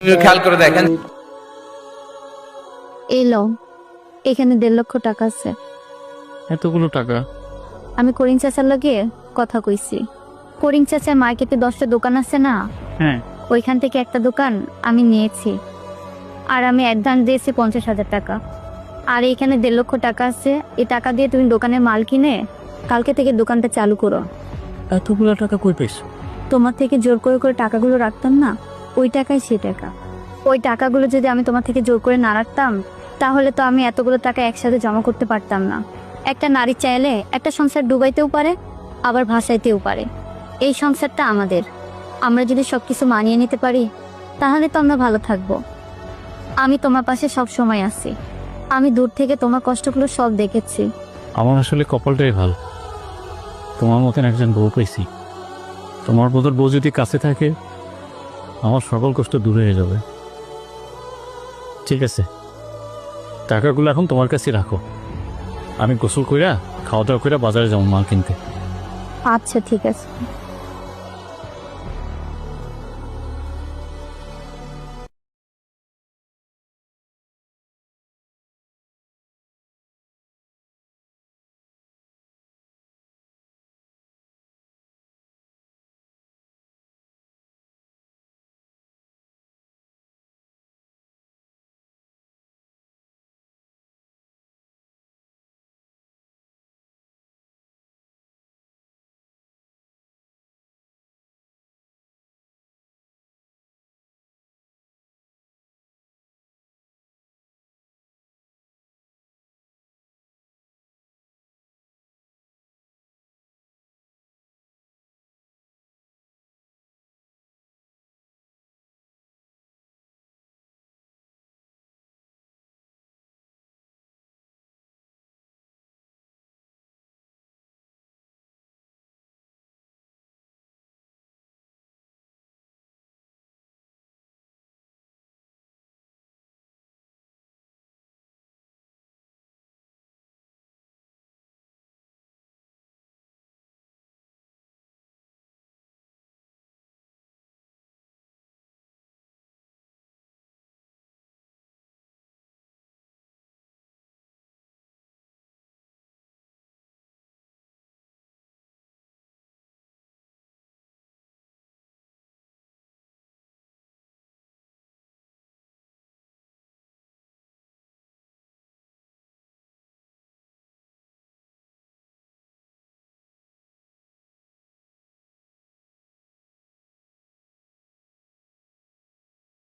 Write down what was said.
খেয়াল করে দেখেন। এলো এখানে 1.5 লক্ষ টাকা আছে। এতগুলো টাকা? আমি করিং চাচার লগে কথা কইছি। করিং চাচার মার্কেটে 10টা দোকান আছে না, হ্যাঁ। ওইখান থেকে একটা দোকান আমি নিয়েছি। আর আমি অ্যাডভান্স দিয়েছি 50,000 টাকা। আর এইখানে 1.5 লক্ষ টাকা আছে। এই টাকা দিয়ে তুমি দোকানের মাল কিনে কালকে থেকে দোকানটা চালু করো। এতগুলো টাকা কই পাইছো? তোমার থেকে জোর করে করে টাকাগুলো রাখতাম না, ওই টাকাই সে টাকা। ওই টাকাগুলো যদি আমি তোমার থেকে জোর করে না রাখতাম, তাহলে তো আমি এতগুলো টাকা একসাথে জমা করতে পারতাম না। একটা নারী চাইলে একটা সংসার ডুবাইতেও পারে, আবার ভাসাইতেও পারে। এই সংসারটা আমাদের। আমরা যদি সবকিছু মানিয়ে নিতে পারি, তাহলে তো আমরা ভালো থাকবো। আমি তোমার পাশে সব সময় আছি। আমি দূর থেকে তোমার কষ্টগুলো সব দেখেছি। আমার আসলে কপালটাই ভালো, তোমার মতন একজন বউ পাইছি। তোমার মতন বউ যদি কাছে থাকে, আমার সকল কষ্ট দূর হয়ে যাবে। ঠিক আছে, টাকাগুলো এখন তোমার কাছে রাখো। আমি গোসল কইরা খাওয়া দাওয়া কইরা বাজারে যাবো মাল কিনতে। আচ্ছা ঠিক আছে।